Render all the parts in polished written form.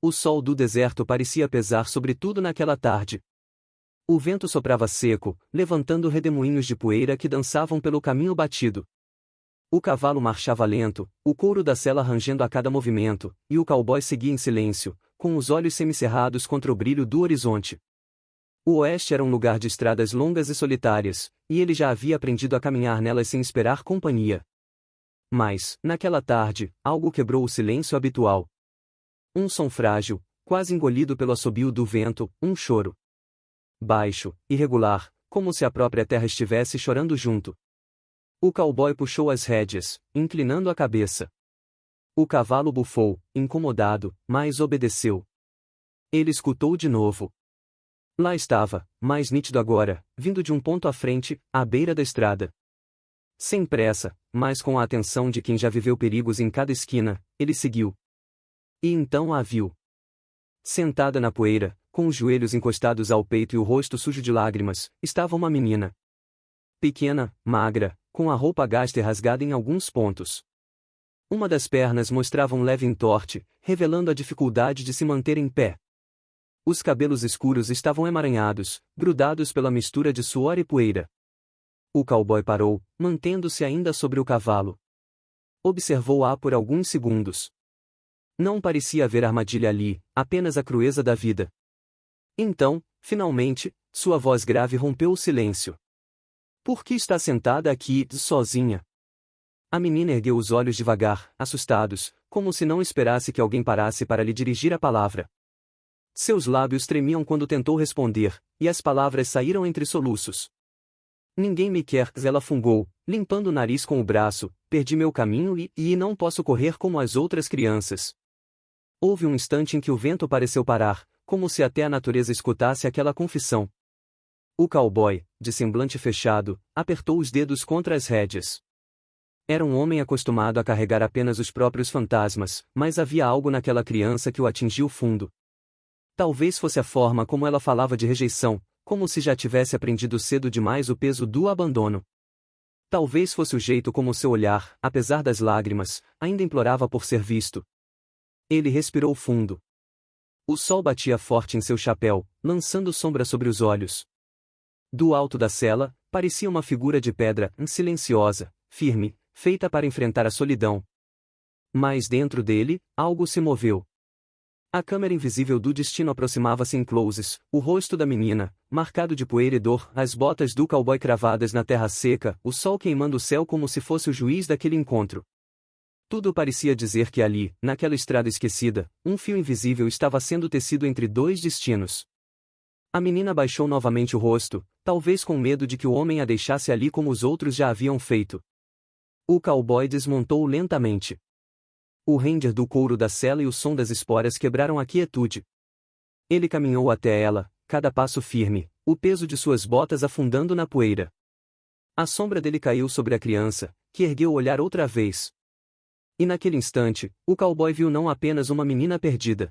O sol do deserto parecia pesar sobre tudo naquela tarde. O vento soprava seco, levantando redemoinhos de poeira que dançavam pelo caminho batido. O cavalo marchava lento, o couro da sela rangendo a cada movimento, e o cowboy seguia em silêncio, com os olhos semicerrados contra o brilho do horizonte. O oeste era um lugar de estradas longas e solitárias, e ele já havia aprendido a caminhar nelas sem esperar companhia. Mas, naquela tarde, algo quebrou o silêncio habitual. Um som frágil, quase engolido pelo assobio do vento, um choro. Baixo, irregular, como se a própria terra estivesse chorando junto. O cowboy puxou as rédeas, inclinando a cabeça. O cavalo bufou, incomodado, mas obedeceu. Ele escutou de novo. Lá estava, mais nítido agora, vindo de um ponto à frente, à beira da estrada. Sem pressa, mas com a atenção de quem já viveu perigos em cada esquina, ele seguiu. E então a viu. Sentada na poeira, com os joelhos encostados ao peito e o rosto sujo de lágrimas, estava uma menina. Pequena, magra, com a roupa gasta e rasgada em alguns pontos. Uma das pernas mostrava um leve entorte, revelando a dificuldade de se manter em pé. Os cabelos escuros estavam emaranhados, grudados pela mistura de suor e poeira. O cowboy parou, mantendo-se ainda sobre o cavalo. Observou-a por alguns segundos. Não parecia haver armadilha ali, apenas a crueza da vida. Então, finalmente, sua voz grave rompeu o silêncio. Por que está sentada aqui, sozinha? A menina ergueu os olhos devagar, assustados, como se não esperasse que alguém parasse para lhe dirigir a palavra. Seus lábios tremiam quando tentou responder, e as palavras saíram entre soluços. Ninguém me quer, ela fungou, limpando o nariz com o braço, perdi meu caminho e não posso correr como as outras crianças. Houve um instante em que o vento pareceu parar, como se até a natureza escutasse aquela confissão. O cowboy, de semblante fechado, apertou os dedos contra as rédeas. Era um homem acostumado a carregar apenas os próprios fantasmas, mas havia algo naquela criança que o atingiu fundo. Talvez fosse a forma como ela falava de rejeição, como se já tivesse aprendido cedo demais o peso do abandono. Talvez fosse o jeito como seu olhar, apesar das lágrimas, ainda implorava por ser visto. Ele respirou fundo. O sol batia forte em seu chapéu, lançando sombra sobre os olhos. Do alto da cela, parecia uma figura de pedra, silenciosa, firme, feita para enfrentar a solidão. Mas dentro dele, algo se moveu. A câmera invisível do destino aproximava-se em closes, o rosto da menina, marcado de poeira e dor, as botas do cowboy cravadas na terra seca, o sol queimando o céu como se fosse o juiz daquele encontro. Tudo parecia dizer que ali, naquela estrada esquecida, um fio invisível estava sendo tecido entre dois destinos. A menina baixou novamente o rosto, talvez com medo de que o homem a deixasse ali como os outros já haviam feito. O cowboy desmontou lentamente. O render do couro da sela e o som das esporas quebraram a quietude. Ele caminhou até ela, cada passo firme, o peso de suas botas afundando na poeira. A sombra dele caiu sobre a criança, que ergueu o olhar outra vez. E naquele instante, o cowboy viu não apenas uma menina perdida.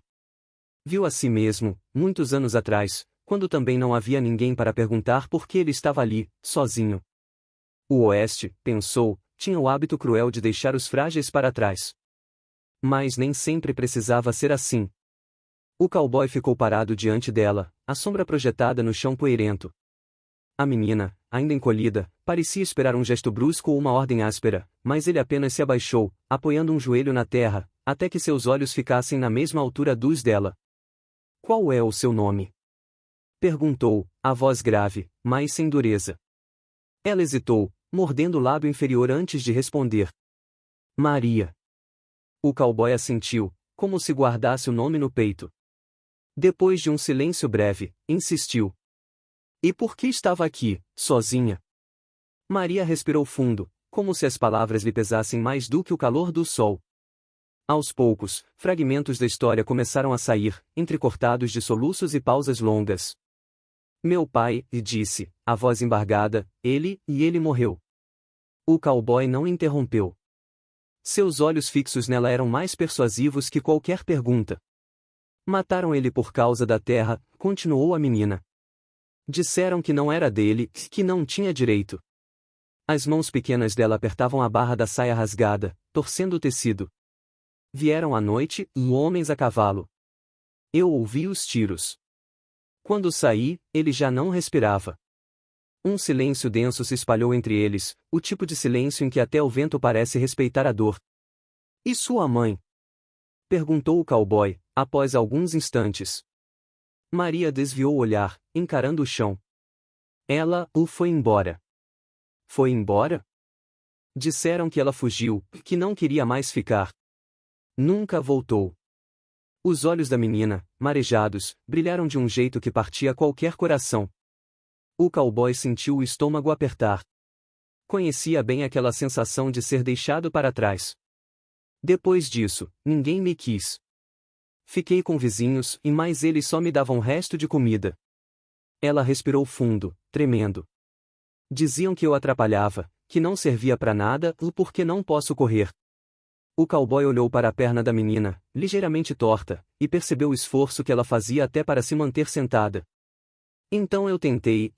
Viu a si mesmo, muitos anos atrás, quando também não havia ninguém para perguntar por que ele estava ali, sozinho. O Oeste, pensou, tinha o hábito cruel de deixar os frágeis para trás. Mas nem sempre precisava ser assim. O cowboy ficou parado diante dela, a sombra projetada no chão poeirento. A menina, ainda encolhida, parecia esperar um gesto brusco ou uma ordem áspera, mas ele apenas se abaixou, apoiando um joelho na terra, até que seus olhos ficassem na mesma altura dos dela. Qual é o seu nome? Perguntou, a voz grave, mas sem dureza. Ela hesitou, mordendo o lábio inferior antes de responder. Maria. O cowboy assentiu, como se guardasse o nome no peito. Depois de um silêncio breve, insistiu. E por que estava aqui, sozinha? Maria respirou fundo, como se as palavras lhe pesassem mais do que o calor do sol. Aos poucos, fragmentos da história começaram a sair, entrecortados de soluços e pausas longas. Meu pai, disse, a voz embargada, ele morreu. O cowboy não interrompeu. Seus olhos fixos nela eram mais persuasivos que qualquer pergunta. Mataram ele por causa da terra, continuou a menina. Disseram que não era dele, que não tinha direito. As mãos pequenas dela apertavam a barra da saia rasgada, torcendo o tecido. Vieram à noite, homens a cavalo. Eu ouvi os tiros. Quando saí, ele já não respirava. Um silêncio denso se espalhou entre eles, o tipo de silêncio em que até o vento parece respeitar a dor. E sua mãe? Perguntou o cowboy, após alguns instantes. Maria desviou o olhar, encarando o chão. Ela foi embora. Foi embora? Disseram que ela fugiu, que não queria mais ficar. Nunca voltou. Os olhos da menina, marejados, brilharam de um jeito que partia qualquer coração. O cowboy sentiu o estômago apertar. Conhecia bem aquela sensação de ser deixado para trás. Depois disso, ninguém me quis. Fiquei com vizinhos e mais eles só me davam resto de comida. Ela respirou fundo, tremendo. Diziam que eu atrapalhava, que não servia para nada e porque não posso correr. O cowboy olhou para a perna da menina, ligeiramente torta, e percebeu o esforço que ela fazia até para se manter sentada. Então eu tentei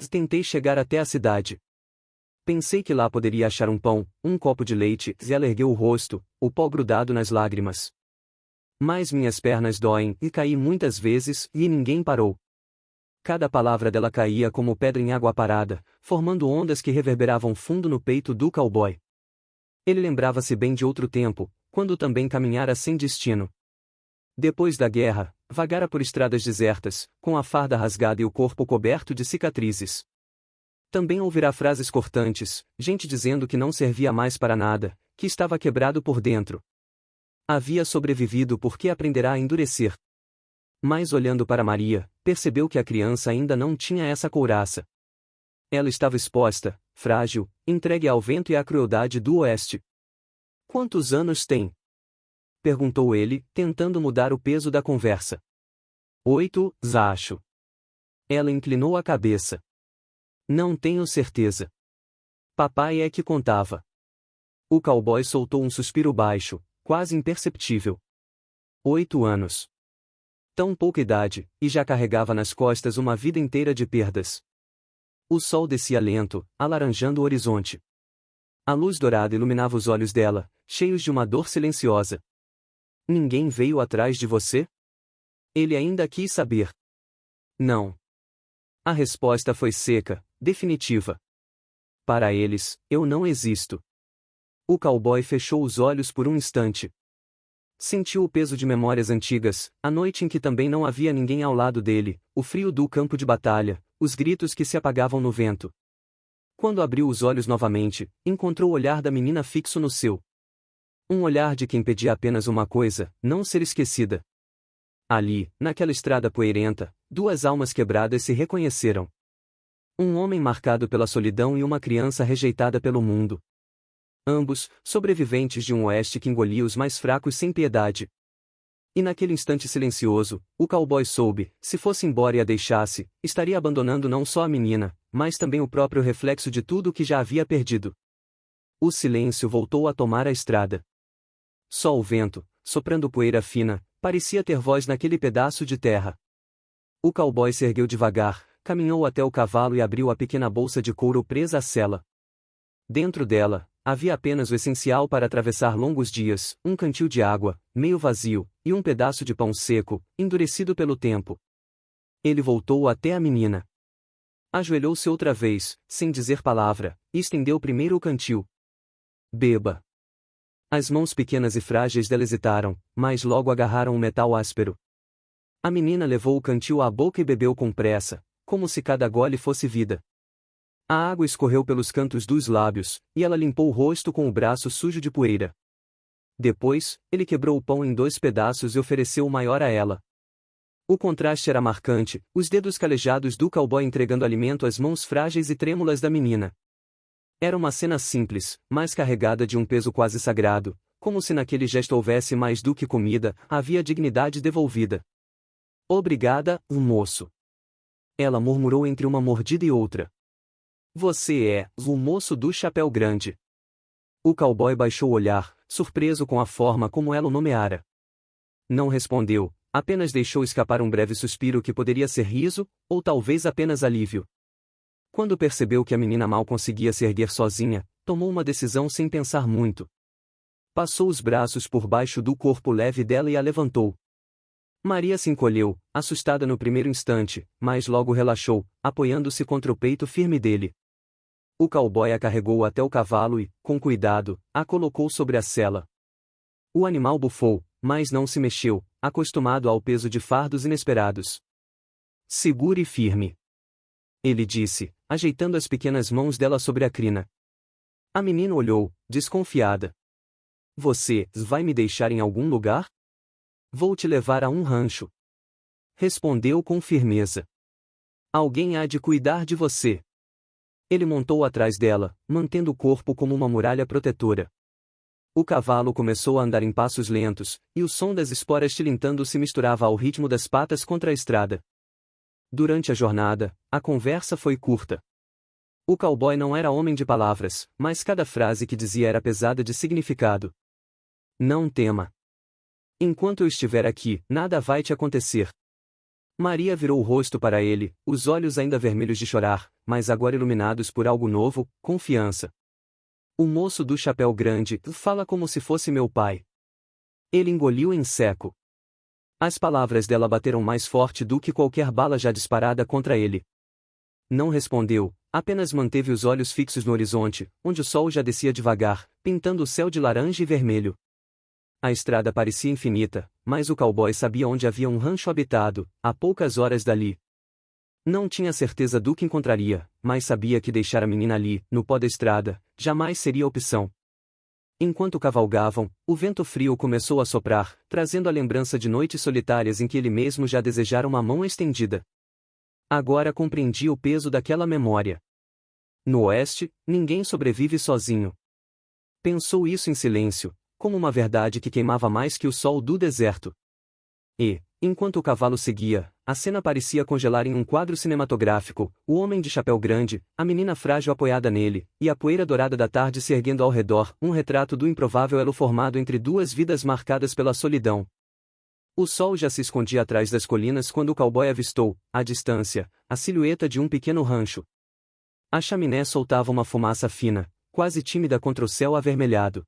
chegar até a cidade. Pensei que lá poderia achar um pão, um copo de leite, e ela ergueu o rosto, o pó grudado nas lágrimas. Mas minhas pernas doem e caí muitas vezes e ninguém parou. Cada palavra dela caía como pedra em água parada, formando ondas que reverberavam fundo no peito do cowboy. Ele lembrava-se bem de outro tempo, quando também caminhara sem destino. Depois da guerra, vagara por estradas desertas, com a farda rasgada e o corpo coberto de cicatrizes. Também ouvirá frases cortantes, gente dizendo que não servia mais para nada, que estava quebrado por dentro. Havia sobrevivido porque aprenderá a endurecer. Mas olhando para Maria, percebeu que a criança ainda não tinha essa couraça. Ela estava exposta, frágil, entregue ao vento e à crueldade do oeste. Quantos anos tem? Perguntou ele, tentando mudar o peso da conversa. 8, acho. Ela inclinou a cabeça. Não tenho certeza. Papai é que contava. O cowboy soltou um suspiro baixo, quase imperceptível. 8 anos. Tão pouca idade, e já carregava nas costas uma vida inteira de perdas. O sol descia lento, alaranjando o horizonte. A luz dourada iluminava os olhos dela, cheios de uma dor silenciosa. Ninguém veio atrás de você? Ele ainda quis saber. Não. A resposta foi seca, definitiva. Para eles, eu não existo. O cowboy fechou os olhos por um instante. Sentiu o peso de memórias antigas, a noite em que também não havia ninguém ao lado dele, o frio do campo de batalha, os gritos que se apagavam no vento. Quando abriu os olhos novamente, encontrou o olhar da menina fixo no seu. Um olhar de quem pedia apenas uma coisa, não ser esquecida. Ali, naquela estrada poeirenta, duas almas quebradas se reconheceram. Um homem marcado pela solidão e uma criança rejeitada pelo mundo. Ambos, sobreviventes de um oeste que engolia os mais fracos sem piedade. E naquele instante silencioso, o cowboy soube, se fosse embora e a deixasse, estaria abandonando não só a menina, mas também o próprio reflexo de tudo o que já havia perdido. O silêncio voltou a tomar a estrada. Só o vento, soprando poeira fina, parecia ter voz naquele pedaço de terra. O cowboy se ergueu devagar, caminhou até o cavalo e abriu a pequena bolsa de couro presa à sela. Dentro dela, havia apenas o essencial para atravessar longos dias, um cantil de água, meio vazio, e um pedaço de pão seco, endurecido pelo tempo. Ele voltou até a menina. Ajoelhou-se outra vez, sem dizer palavra, e estendeu primeiro o cantil. Beba. As mãos pequenas e frágeis dela hesitaram, mas logo agarraram o metal áspero. A menina levou o cantil à boca e bebeu com pressa, como se cada gole fosse vida. A água escorreu pelos cantos dos lábios, e ela limpou o rosto com o braço sujo de poeira. Depois, ele quebrou o pão em 2 pedaços e ofereceu o maior a ela. O contraste era marcante, os dedos calejados do cowboy entregando alimento às mãos frágeis e trêmulas da menina. Era uma cena simples, mas carregada de um peso quase sagrado, como se naquele gesto houvesse mais do que comida, havia dignidade devolvida. Obrigada, moço. Ela murmurou entre uma mordida e outra. Você é o moço do chapéu grande. O cowboy baixou o olhar, surpreso com a forma como ela o nomeara. Não respondeu, apenas deixou escapar um breve suspiro que poderia ser riso, ou talvez apenas alívio. Quando percebeu que a menina mal conseguia se erguer sozinha, tomou uma decisão sem pensar muito. Passou os braços por baixo do corpo leve dela e a levantou. Maria se encolheu, assustada no primeiro instante, mas logo relaxou, apoiando-se contra o peito firme dele. O cowboy a carregou até o cavalo e, com cuidado, a colocou sobre a sela. O animal bufou, mas não se mexeu, acostumado ao peso de fardos inesperados. Segure firme. Ele disse, ajeitando as pequenas mãos dela sobre a crina. A menina olhou, desconfiada. Você vai me deixar em algum lugar? Vou te levar a um rancho. Respondeu com firmeza. Alguém há de cuidar de você. Ele montou atrás dela, mantendo o corpo como uma muralha protetora. O cavalo começou a andar em passos lentos, e o som das esporas tilintando se misturava ao ritmo das patas contra a estrada. Durante a jornada, a conversa foi curta. O cowboy não era homem de palavras, mas cada frase que dizia era pesada de significado. Não tema. Enquanto eu estiver aqui, nada vai te acontecer. Maria virou o rosto para ele, os olhos ainda vermelhos de chorar, mas agora iluminados por algo novo, confiança. O moço do chapéu grande fala como se fosse meu pai. Ele engoliu em seco. As palavras dela bateram mais forte do que qualquer bala já disparada contra ele. Não respondeu, apenas manteve os olhos fixos no horizonte, onde o sol já descia devagar, pintando o céu de laranja e vermelho. A estrada parecia infinita, mas o cowboy sabia onde havia um rancho habitado, a poucas horas dali. Não tinha certeza do que encontraria, mas sabia que deixar a menina ali, no pó da estrada, jamais seria opção. Enquanto cavalgavam, o vento frio começou a soprar, trazendo a lembrança de noites solitárias em que ele mesmo já desejara uma mão estendida. Agora compreendia o peso daquela memória. No oeste, ninguém sobrevive sozinho. Pensou isso em silêncio, como uma verdade que queimava mais que o sol do deserto. E, enquanto o cavalo seguia, a cena parecia congelar em um quadro cinematográfico, o homem de chapéu grande, a menina frágil apoiada nele, e a poeira dourada da tarde se erguendo ao redor, um retrato do improvável elo formado entre duas vidas marcadas pela solidão. O sol já se escondia atrás das colinas quando o cowboy avistou, à distância, a silhueta de um pequeno rancho. A chaminé soltava uma fumaça fina, quase tímida contra o céu avermelhado.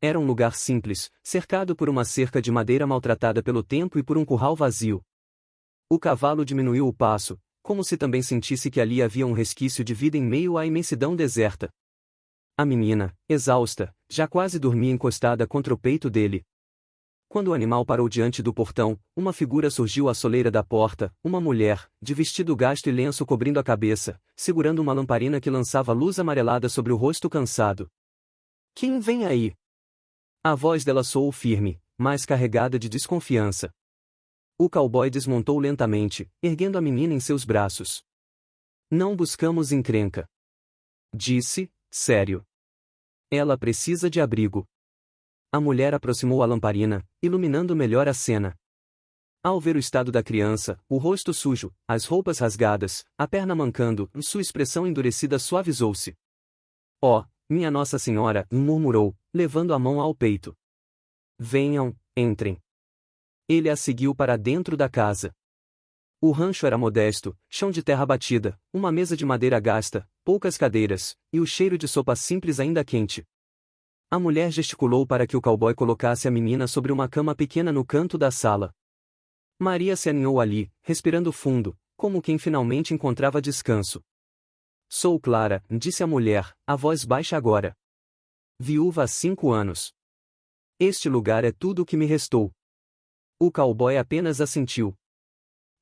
Era um lugar simples, cercado por uma cerca de madeira maltratada pelo tempo e por um curral vazio. O cavalo diminuiu o passo, como se também sentisse que ali havia um resquício de vida em meio à imensidão deserta. A menina, exausta, já quase dormia encostada contra o peito dele. Quando o animal parou diante do portão, uma figura surgiu à soleira da porta, uma mulher, de vestido gasto e lenço cobrindo a cabeça, segurando uma lamparina que lançava luz amarelada sobre o rosto cansado. Quem vem aí? A voz dela soou firme, mas carregada de desconfiança. O cowboy desmontou lentamente, erguendo a menina em seus braços. Não buscamos encrenca. Disse, sério. Ela precisa de abrigo. A mulher aproximou a lamparina, iluminando melhor a cena. Ao ver o estado da criança, o rosto sujo, as roupas rasgadas, a perna mancando, sua expressão endurecida suavizou-se. Oh, minha Nossa Senhora, murmurou, levando a mão ao peito. Venham, entrem. Ele a seguiu para dentro da casa. O rancho era modesto, chão de terra batida, uma mesa de madeira gasta, poucas cadeiras, e o cheiro de sopa simples ainda quente. A mulher gesticulou para que o cowboy colocasse a menina sobre uma cama pequena no canto da sala. Maria se aninhou ali, respirando fundo, como quem finalmente encontrava descanso. Sou Clara, disse a mulher, a voz baixa agora. Viúva há 5 anos. Este lugar é tudo o que me restou. O cowboy apenas assentiu.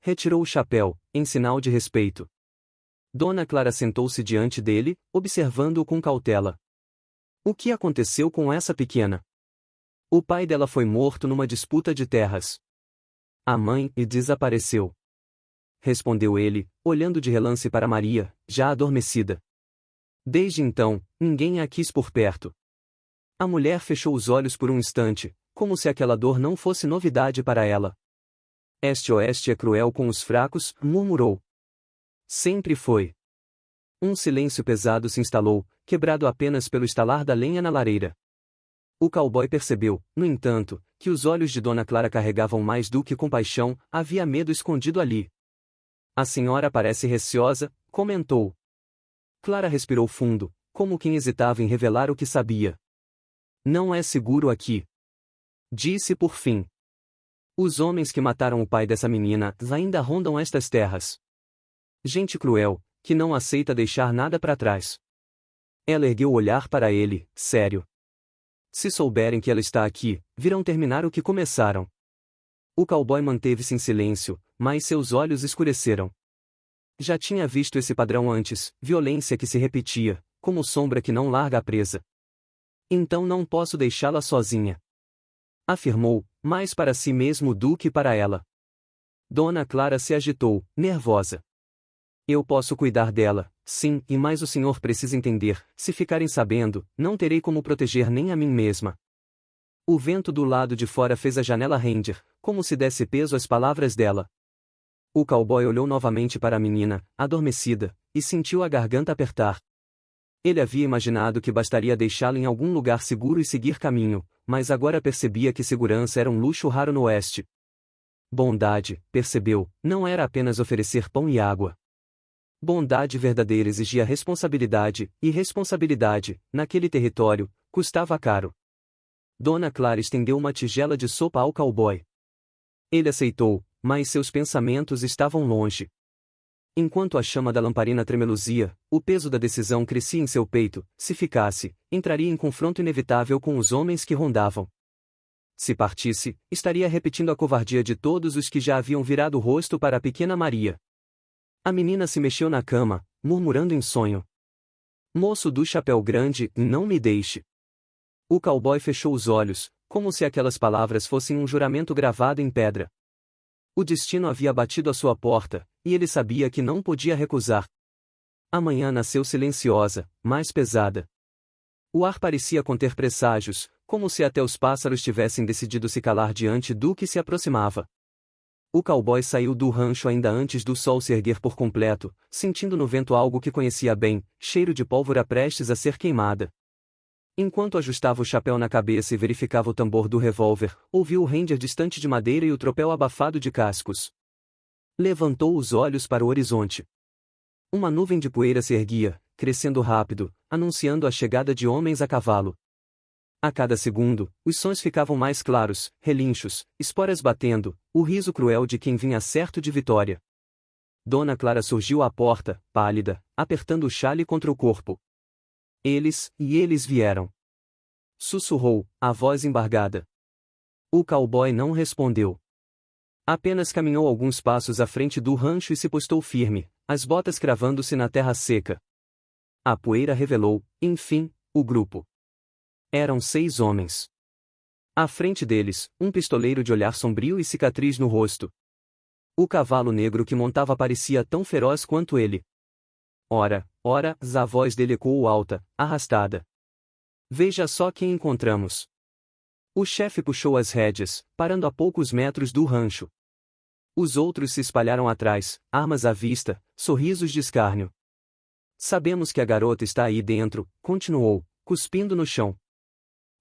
Retirou o chapéu, em sinal de respeito. Dona Clara sentou-se diante dele, observando-o com cautela. O que aconteceu com essa pequena? O pai dela foi morto numa disputa de terras. A mãe desapareceu. Respondeu ele, olhando de relance para Maria, já adormecida. Desde então, ninguém a quis por perto. A mulher fechou os olhos por um instante, como se aquela dor não fosse novidade para ela. Este oeste é cruel com os fracos, murmurou. Sempre foi. Um silêncio pesado se instalou, quebrado apenas pelo estalar da lenha na lareira. O cowboy percebeu, no entanto, que os olhos de Dona Clara carregavam mais do que compaixão, havia medo escondido ali. A senhora parece receosa, comentou. Clara respirou fundo, como quem hesitava em revelar o que sabia. Não é seguro aqui. Disse por fim. Os homens que mataram o pai dessa menina ainda rondam estas terras. Gente cruel, que não aceita deixar nada para trás. Ela ergueu o olhar para ele, sério. Se souberem que ela está aqui, virão terminar o que começaram. O cowboy manteve-se em silêncio, mas seus olhos escureceram. Já tinha visto esse padrão antes, violência que se repetia, como sombra que não larga a presa. Então não posso deixá-la sozinha. Afirmou, mais para si mesmo do que para ela. Dona Clara se agitou, nervosa. Eu posso cuidar dela, sim, e mais o senhor precisa entender, se ficarem sabendo, não terei como proteger nem a mim mesma. O vento do lado de fora fez a janela render, como se desse peso às palavras dela. O cowboy olhou novamente para a menina, adormecida, e sentiu a garganta apertar. Ele havia imaginado que bastaria deixá-la em algum lugar seguro e seguir caminho, mas agora percebia que segurança era um luxo raro no oeste. Bondade, percebeu, não era apenas oferecer pão e água. Bondade verdadeira exigia responsabilidade, e responsabilidade, naquele território, custava caro. Dona Clara estendeu uma tigela de sopa ao cowboy. Ele aceitou, mas seus pensamentos estavam longe. Enquanto a chama da lamparina tremeluzia, o peso da decisão crescia em seu peito. Se ficasse, entraria em confronto inevitável com os homens que rondavam. Se partisse, estaria repetindo a covardia de todos os que já haviam virado o rosto para a pequena Maria. A menina se mexeu na cama, murmurando em sonho. Moço do chapéu grande, não me deixe. O cowboy fechou os olhos, como se aquelas palavras fossem um juramento gravado em pedra. O destino havia batido à sua porta, e ele sabia que não podia recusar. A manhã nasceu silenciosa, mais pesada. O ar parecia conter presságios, como se até os pássaros tivessem decidido se calar diante do que se aproximava. O cowboy saiu do rancho ainda antes do sol se erguer por completo, sentindo no vento algo que conhecia bem, cheiro de pólvora prestes a ser queimada. Enquanto ajustava o chapéu na cabeça e verificava o tambor do revólver, ouviu o render distante de madeira e o tropel abafado de cascos. Levantou os olhos para o horizonte. Uma nuvem de poeira se erguia, crescendo rápido, anunciando a chegada de homens a cavalo. A cada segundo, os sons ficavam mais claros, relinchos, esporas batendo, o riso cruel de quem vinha certo de vitória. Dona Clara surgiu à porta, pálida, apertando o xale contra o corpo. Eles vieram. Sussurrou, a voz embargada. O cowboy não respondeu. Apenas caminhou alguns passos à frente do rancho e se postou firme, as botas cravando-se na terra seca. A poeira revelou, enfim, o grupo. Eram 6 homens. À frente deles, um pistoleiro de olhar sombrio e cicatriz no rosto. O cavalo negro que montava parecia tão feroz quanto ele. Ora, a voz dele ecoou alta, arrastada. Veja só quem encontramos. O chefe puxou as rédeas, parando a poucos metros do rancho. Os outros se espalharam atrás, armas à vista, sorrisos de escárnio. Sabemos que a garota está aí dentro, continuou, cuspindo no chão.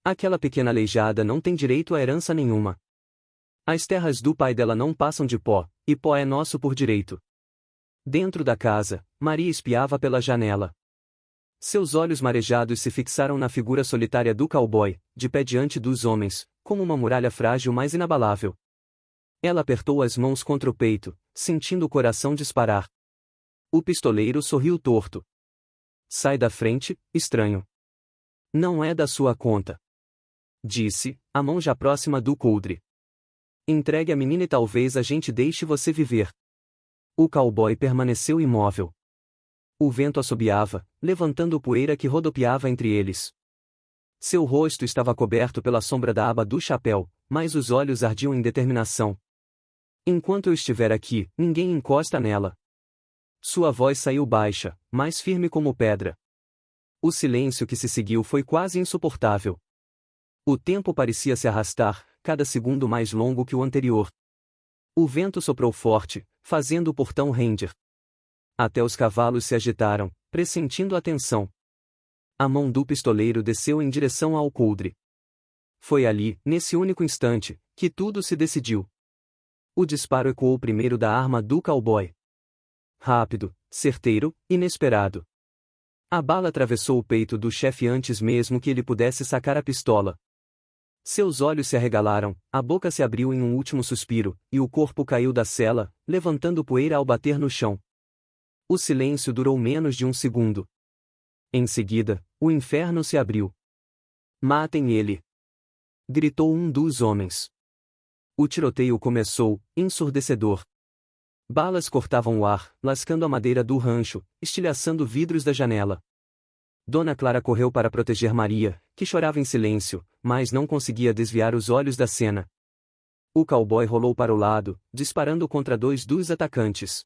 Aquela pequena aleijada não tem direito a herança nenhuma. As terras do pai dela não passam de pó, e pó é nosso por direito. Dentro da casa, Maria espiava pela janela. Seus olhos marejados se fixaram na figura solitária do cowboy, de pé diante dos homens, como uma muralha frágil mas inabalável. Ela apertou as mãos contra o peito, sentindo o coração disparar. O pistoleiro sorriu torto. Sai da frente, estranho. Não é da sua conta. Disse, a mão já próxima do coldre. Entregue a menina e talvez a gente deixe você viver. O cowboy permaneceu imóvel. O vento assobiava, levantando poeira que rodopiava entre eles. Seu rosto estava coberto pela sombra da aba do chapéu, mas os olhos ardiam em determinação. Enquanto eu estiver aqui, ninguém encosta nela. Sua voz saiu baixa, mas firme como pedra. O silêncio que se seguiu foi quase insuportável. O tempo parecia se arrastar, cada segundo mais longo que o anterior. O vento soprou forte, fazendo o portão render. Até os cavalos se agitaram, pressentindo a tensão. A mão do pistoleiro desceu em direção ao coldre. Foi ali, nesse único instante, que tudo se decidiu. O disparo ecoou primeiro da arma do cowboy. Rápido, certeiro, inesperado. A bala atravessou o peito do chefe antes mesmo que ele pudesse sacar a pistola. Seus olhos se arregalaram, a boca se abriu em um último suspiro, e o corpo caiu da cela, levantando poeira ao bater no chão. O silêncio durou menos de um segundo. Em seguida, o inferno se abriu. "Matem ele!" gritou um dos homens. O tiroteio começou, ensurdecedor. Balas cortavam o ar, lascando a madeira do rancho, estilhaçando vidros da janela. Dona Clara correu para proteger Maria, que chorava em silêncio, mas não conseguia desviar os olhos da cena. O cowboy rolou para o lado, disparando contra dois dos atacantes.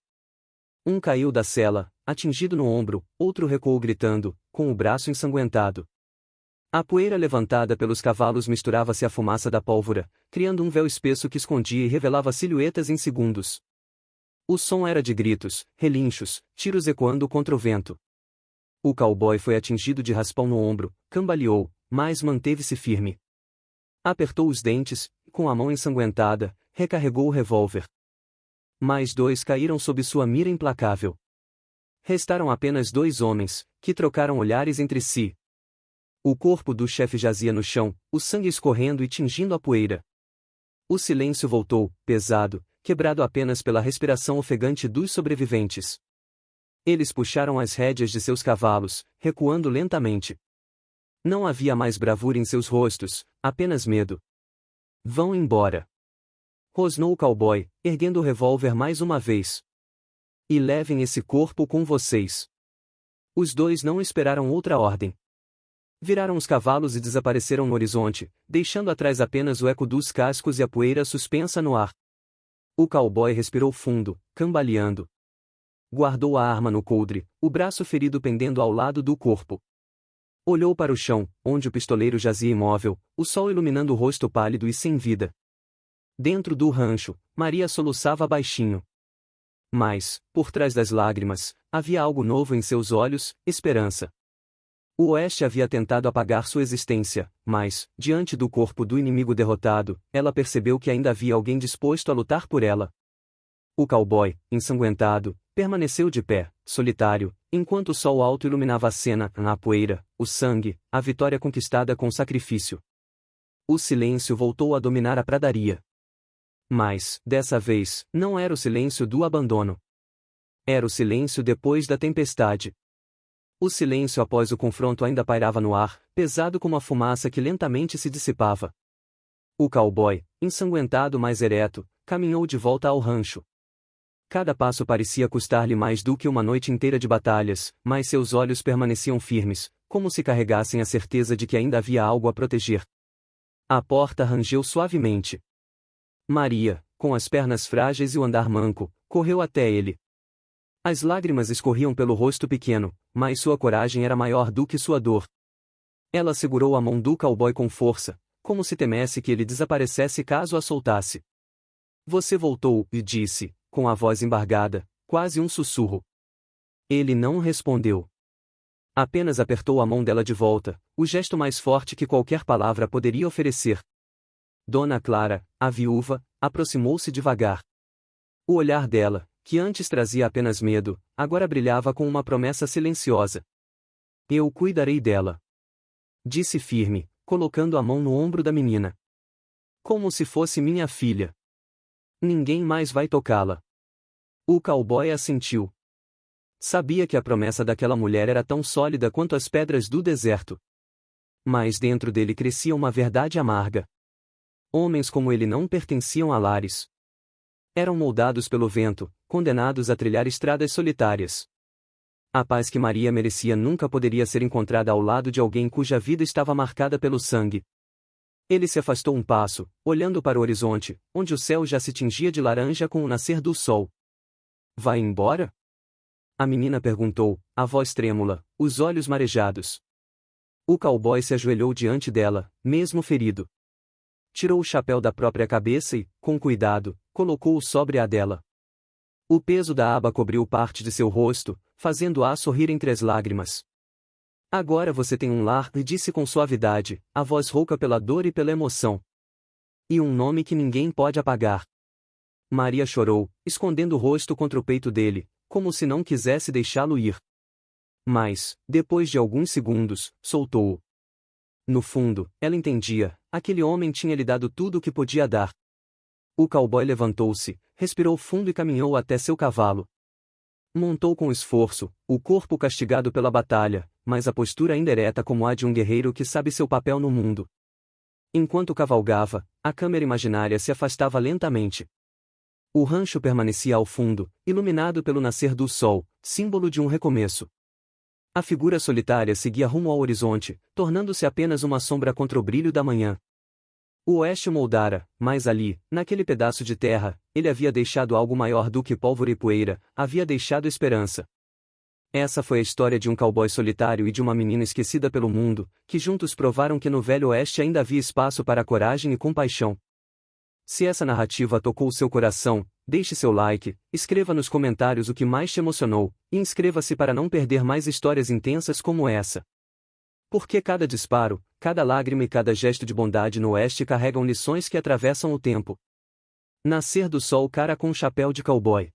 Um caiu da cela, atingido no ombro, outro recuou gritando, com o braço ensanguentado. A poeira levantada pelos cavalos misturava-se à fumaça da pólvora, criando um véu espesso que escondia e revelava silhuetas em segundos. O som era de gritos, relinchos, tiros ecoando contra o vento. O cowboy foi atingido de raspão no ombro, cambaleou, mas manteve-se firme. Apertou os dentes, e com a mão ensanguentada, recarregou o revólver. Mais dois caíram sob sua mira implacável. Restaram apenas dois homens, que trocaram olhares entre si. O corpo do chefe jazia no chão, o sangue escorrendo e tingindo a poeira. O silêncio voltou, pesado, quebrado apenas pela respiração ofegante dos sobreviventes. Eles puxaram as rédeas de seus cavalos, recuando lentamente. Não havia mais bravura em seus rostos, apenas medo. "Vão embora!" rosnou o cowboy, erguendo o revólver mais uma vez. "E levem esse corpo com vocês." Os dois não esperaram outra ordem. Viraram os cavalos e desapareceram no horizonte, deixando atrás apenas o eco dos cascos e a poeira suspensa no ar. O cowboy respirou fundo, cambaleando. Guardou a arma no coldre, o braço ferido pendendo ao lado do corpo. Olhou para o chão, onde o pistoleiro jazia imóvel, o sol iluminando o rosto pálido e sem vida. Dentro do rancho, Maria soluçava baixinho. Mas, por trás das lágrimas, havia algo novo em seus olhos, esperança. O Oeste havia tentado apagar sua existência, mas, diante do corpo do inimigo derrotado, ela percebeu que ainda havia alguém disposto a lutar por ela. O cowboy, ensanguentado, permaneceu de pé, solitário, enquanto o sol alto iluminava a cena, na poeira, o sangue, a vitória conquistada com sacrifício. O silêncio voltou a dominar a pradaria. Mas, dessa vez, não era o silêncio do abandono. Era o silêncio depois da tempestade. O silêncio após o confronto ainda pairava no ar, pesado como a fumaça que lentamente se dissipava. O cowboy, ensanguentado mas ereto, caminhou de volta ao rancho. Cada passo parecia custar-lhe mais do que uma noite inteira de batalhas, mas seus olhos permaneciam firmes, como se carregassem a certeza de que ainda havia algo a proteger. A porta rangeu suavemente. Maria, com as pernas frágeis e o andar manco, correu até ele. As lágrimas escorriam pelo rosto pequeno, mas sua coragem era maior do que sua dor. Ela segurou a mão do cowboy com força, como se temesse que ele desaparecesse caso a soltasse. "Você voltou", e disse, com a voz embargada, quase um sussurro. Ele não respondeu. Apenas apertou a mão dela de volta, o gesto mais forte que qualquer palavra poderia oferecer. Dona Clara, a viúva, aproximou-se devagar. O olhar dela, que antes trazia apenas medo, agora brilhava com uma promessa silenciosa. "Eu cuidarei dela", disse firme, colocando a mão no ombro da menina. "Como se fosse minha filha. Ninguém mais vai tocá-la." O cowboy assentiu. Sabia que a promessa daquela mulher era tão sólida quanto as pedras do deserto. Mas dentro dele crescia uma verdade amarga. Homens como ele não pertenciam a lares. Eram moldados pelo vento, condenados a trilhar estradas solitárias. A paz que Maria merecia nunca poderia ser encontrada ao lado de alguém cuja vida estava marcada pelo sangue. Ele se afastou um passo, olhando para o horizonte, onde o céu já se tingia de laranja com o nascer do sol. "Vai embora?" a menina perguntou, a voz trêmula, os olhos marejados. O cowboy se ajoelhou diante dela, mesmo ferido. Tirou o chapéu da própria cabeça e, com cuidado, colocou-o sobre a dela. O peso da aba cobriu parte de seu rosto, fazendo-a sorrir entre as lágrimas. "Agora você tem um lar", disse com suavidade, a voz rouca pela dor e pela emoção. "E um nome que ninguém pode apagar." Maria chorou, escondendo o rosto contra o peito dele, como se não quisesse deixá-lo ir. Mas, depois de alguns segundos, soltou-o. No fundo, ela entendia, aquele homem tinha lhe dado tudo o que podia dar. O cowboy levantou-se, respirou fundo e caminhou até seu cavalo. Montou com esforço, o corpo castigado pela batalha, mas a postura ainda ereta como a de um guerreiro que sabe seu papel no mundo. Enquanto cavalgava, a câmera imaginária se afastava lentamente. O rancho permanecia ao fundo, iluminado pelo nascer do sol, símbolo de um recomeço. A figura solitária seguia rumo ao horizonte, tornando-se apenas uma sombra contra o brilho da manhã. O oeste moldara, mas ali, naquele pedaço de terra, ele havia deixado algo maior do que pólvora e poeira, havia deixado esperança. Essa foi a história de um cowboy solitário e de uma menina esquecida pelo mundo, que juntos provaram que no Velho Oeste ainda havia espaço para coragem e compaixão. Se essa narrativa tocou seu coração, deixe seu like, escreva nos comentários o que mais te emocionou, e inscreva-se para não perder mais histórias intensas como essa. Porque cada disparo, cada lágrima e cada gesto de bondade no Oeste carregam lições que atravessam o tempo. Nascer do sol cara com um chapéu de cowboy.